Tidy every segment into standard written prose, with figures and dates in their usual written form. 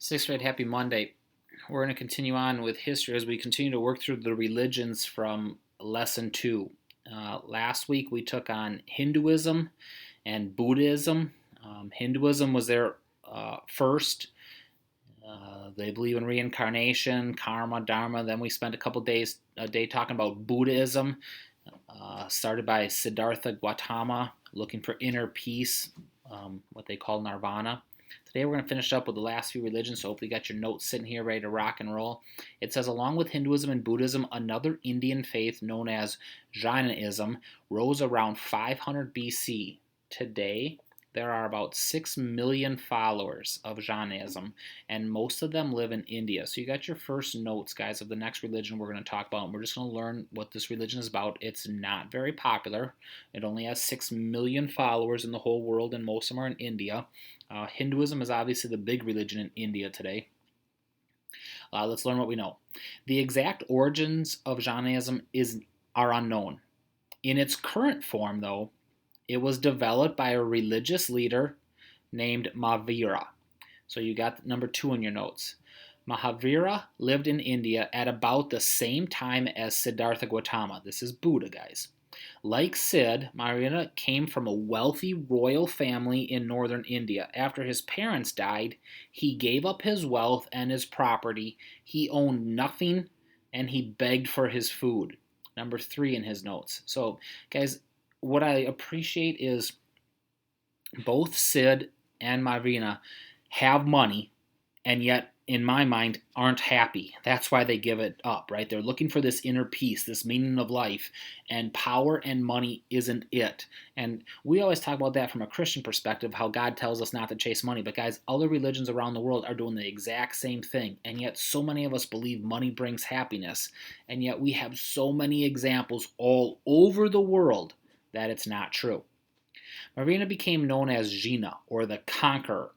Sixth grade, happy Monday. We're going to continue on with history as we continue to work through the religions from lesson two. Last week we took on Hinduism and Buddhism. Hinduism was there first. They believe in reincarnation, karma, dharma. Then we spent a day talking about Buddhism, started by Siddhartha Gautama, looking for inner peace, what they call nirvana. Today we're going to finish up with the last few religions, so hopefully you got your notes sitting here ready to rock and roll. It says, along with Hinduism and Buddhism, another Indian faith known as Jainism rose around 500 BC. Today, there are about 6 million followers of Jainism, and most of them live in India. So you got your first notes, guys, of the next religion we're going to talk about, and we're just going to learn what this religion is about. It's not very popular. It only has 6 million followers in the whole world, and most of them are in India. Hinduism is obviously the big religion in India today. Let's learn what we know. The exact origins of Jainism are unknown. In its current form, though, it was developed by a religious leader named Mahavira. So you got number 2 in your notes. Mahavira lived in India at about the same time as Siddhartha Gautama. This is Buddha, guys. Like Sid, Mahavira came from a wealthy royal family in northern India. After his parents died, he gave up his wealth and his property. He owned nothing, and he begged for his food. Number 3 in his notes. So, guys, what I appreciate is both Sid and Mahavira have money, and yet, in my mind, aren't happy. That's why they give it up, right? They're looking for this inner peace, this meaning of life, and power and money isn't it. And we always talk about that from a Christian perspective, how God tells us not to chase money. But guys, other religions around the world are doing the exact same thing, and yet so many of us believe money brings happiness, and yet we have so many examples all over the world that it's not true. Mahavira became known as Jina, or the Conqueror.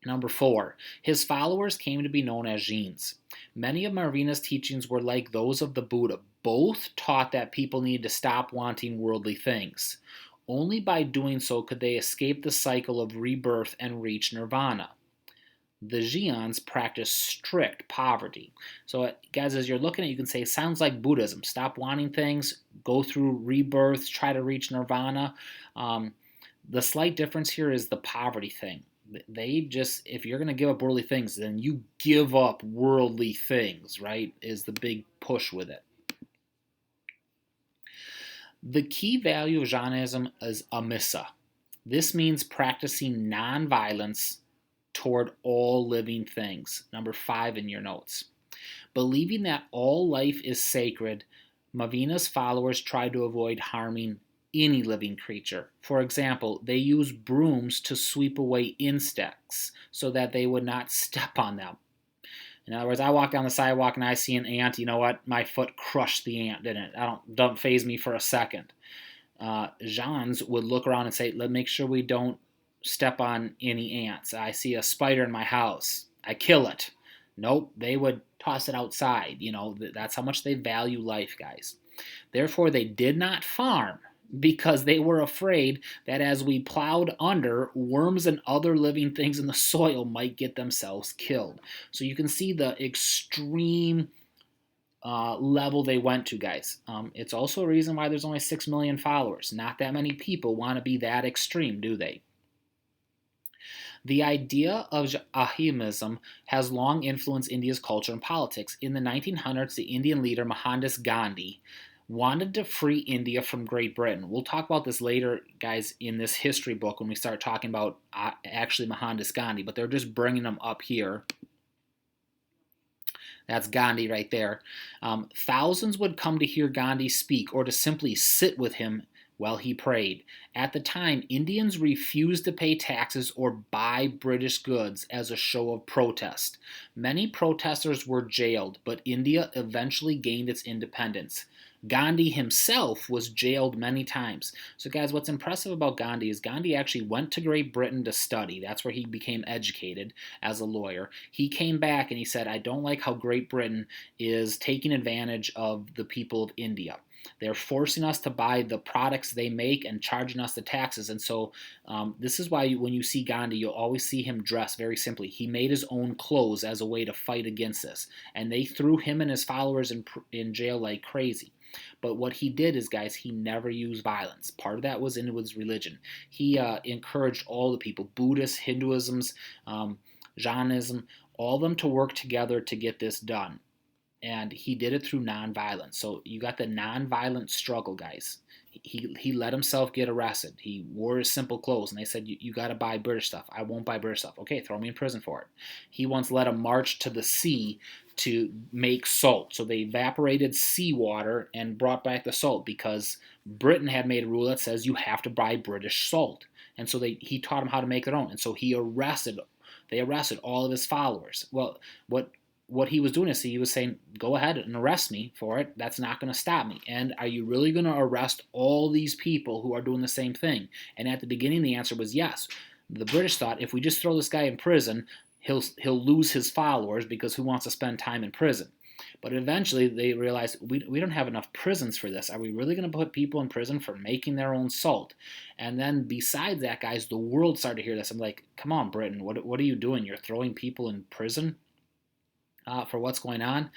Number 4, his followers came to be known as Jains. Many of Mahavira's teachings were like those of the Buddha. Both taught that people need to stop wanting worldly things. Only by doing so could they escape the cycle of rebirth and reach nirvana. The Jains practice strict poverty. So, guys, as you're looking at it, you can say, sounds like Buddhism. Stop wanting things, go through rebirth, try to reach nirvana. The slight difference here is the poverty thing. They just, if you're going to give up worldly things, then you give up worldly things, right? Is the big push with it. The key value of Jainism is ahimsa. This means practicing nonviolence toward all living things. Number 5 in your notes. Believing that all life is sacred, Mahavira's followers try to avoid harming any living creature. For example, they use brooms to sweep away insects so that they would not step on them. In other words, I walk down the sidewalk and I see an ant. You know what? My foot crushed the ant, didn't it? Don't faze me for a second. Jains would look around and say, let's make sure we don't step on any ants. I see a spider in my house. I kill it. Nope, they would toss it outside. You know, that's how much they value life, guys. Therefore, they did not farm, because they were afraid that as we plowed under, worms and other living things in the soil might get themselves killed. So you can see the extreme level they went to, guys. It's also a reason why there's only 6 million followers. Not that many people want to be that extreme, do they? The idea of Ahimsa has long influenced India's culture and politics. In the 1900s, the Indian leader Mohandas Gandhi wanted to free India from Great Britain. We'll talk about this later, guys, in this history book when we start talking about actually Mohandas Gandhi, but they're just bringing them up here. That's Gandhi right there. Thousands would come to hear Gandhi speak or to simply sit with him while he prayed. At the time, Indians refused to pay taxes or buy British goods as a show of protest. Many protesters were jailed, but India eventually gained its independence. Gandhi himself was jailed many times. So guys, what's impressive about Gandhi is Gandhi actually went to Great Britain to study. That's where he became educated as a lawyer. He came back and he said, I don't like how Great Britain is taking advantage of the people of India. They're forcing us to buy the products they make and charging us the taxes. And so this is why when you see Gandhi, you'll always see him dressed very simply. He made his own clothes as a way to fight against this. And they threw him and his followers in jail like crazy. But what he did is, guys, he never used violence. Part of that was in his religion. He encouraged all the people, Buddhists, Hinduisms, Jainism, all of them to work together to get this done. And he did it through nonviolence. So you got the nonviolent struggle, guys. He let himself get arrested. He wore his simple clothes, and they said, you got to buy British stuff. I won't buy British stuff. Okay, throw me in prison for it. He once led a march to the sea to make salt. So they evaporated seawater and brought back the salt because Britain had made a rule that says you have to buy British salt. And so he taught them how to make their own. And so they arrested all of his followers. Well, what he was doing is he was saying, go ahead and arrest me for it. That's not going to stop me. And are you really going to arrest all these people who are doing the same thing? And at the beginning, the answer was yes. The British thought, if we just throw this guy in prison, he'll lose his followers because who wants to spend time in prison? But eventually they realized, we don't have enough prisons for this. Are we really going to put people in prison for making their own salt? And then besides that, guys, the world started to hear this. I'm like, come on, Britain, what are you doing? You're throwing people in prison? For what's going on.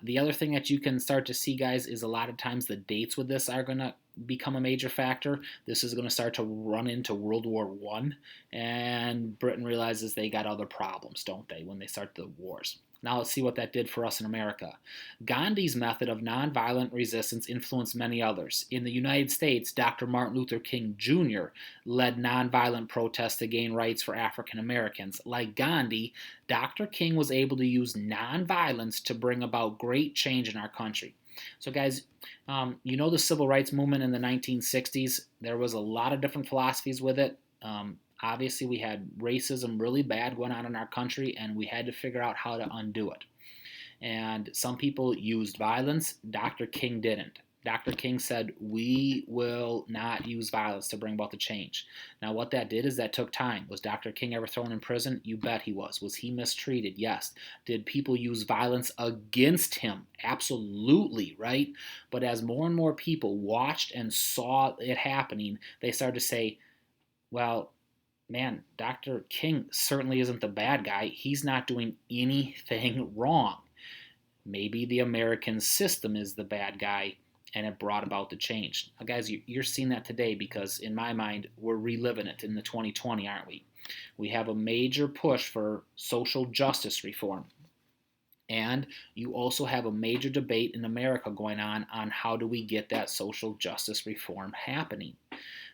The other thing that you can start to see, guys, is a lot of times the dates with this are going to become a major factor. This is going to start to run into World War I, and Britain realizes they got other problems, don't they, when they start the wars. Now let's see what that did for us in America. Gandhi's method of nonviolent resistance influenced many others. In the United States, Dr. Martin Luther King Jr. led nonviolent protests to gain rights for African Americans. Like Gandhi, Dr. King was able to use nonviolence to bring about great change in our country. So guys, you know the civil rights movement in the 1960s, there was a lot of different philosophies with it. Obviously, we had racism really bad going on in our country, and we had to figure out how to undo it. And some people used violence. Dr. King didn't. Dr. King said, we will not use violence to bring about the change. Now, what that did is that took time. Was Dr. King ever thrown in prison? You bet he was. Was he mistreated? Yes. Did people use violence against him? Absolutely, right? But as more and more people watched and saw it happening, they started to say, well, man, Dr. King certainly isn't the bad guy. He's not doing anything wrong. Maybe the American system is the bad guy, and it brought about the change. Now, guys, you're seeing that today because, in my mind, we're reliving it in the 2020, aren't we? We have a major push for social justice reform. And you also have a major debate in America going on how do we get that social justice reform happening.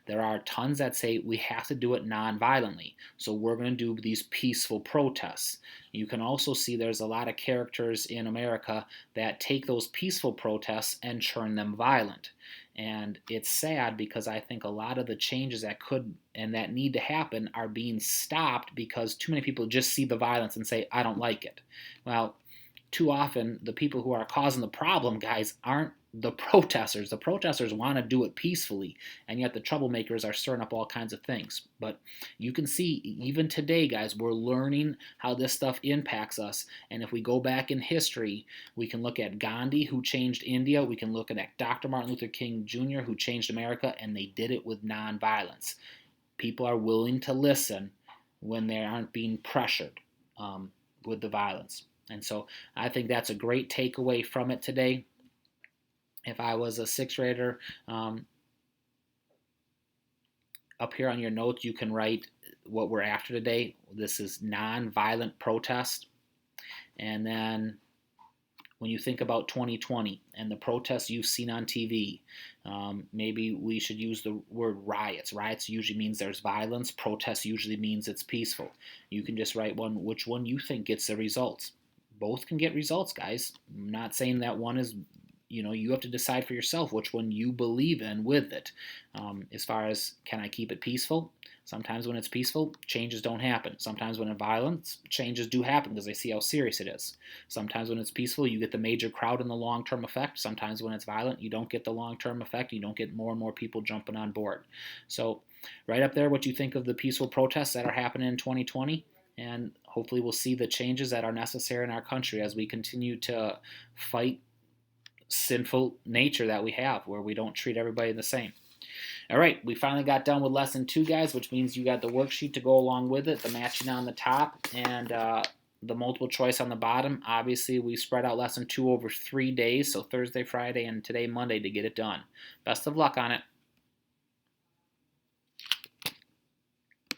There are tons that say we have to do it non-violently, so we're going to do these peaceful protests. You can also see there's a lot of characters in America that take those peaceful protests and turn them violent. And it's sad because I think a lot of the changes that could and that need to happen are being stopped because too many people just see the violence and say, I don't like it. Well, too often the people who are causing the problem, guys, aren't the protesters. The protesters want to do it peacefully, and yet the troublemakers are stirring up all kinds of things. But you can see, even today, guys, we're learning how this stuff impacts us. And if we go back in history, we can look at Gandhi, who changed India. We can look at Dr. Martin Luther King Jr., who changed America, and they did it with nonviolence. People are willing to listen when they aren't being pressured with the violence. And so I think that's a great takeaway from it today. If I was a sixth grader, up here on your notes, you can write what we're after today. This is nonviolent protest. And then when you think about 2020 and the protests you've seen on TV, maybe we should use the word riots. Riots usually means there's violence. Protest usually means it's peaceful. You can just write which one you think gets the results. Both can get results, guys. I'm not saying that one is, you have to decide for yourself which one you believe in with it. As far as, can I keep it peaceful? Sometimes when it's peaceful, changes don't happen. Sometimes when it's violence, changes do happen because they see how serious it is. Sometimes when it's peaceful, you get the major crowd and the long-term effect. Sometimes when it's violent, you don't get the long-term effect. You don't get more and more people jumping on board. So right up there, what you think of the peaceful protests that are happening in 2020, and hopefully we'll see the changes that are necessary in our country as we continue to fight sinful nature that we have, where we don't treat everybody the same. All right, we finally got done with lesson 2, guys, which means you got the worksheet to go along with it, the matching on the top, and the multiple choice on the bottom. Obviously, we spread out lesson 2 over 3 days, so Thursday, Friday, and today, Monday, to get it done. Best of luck on it.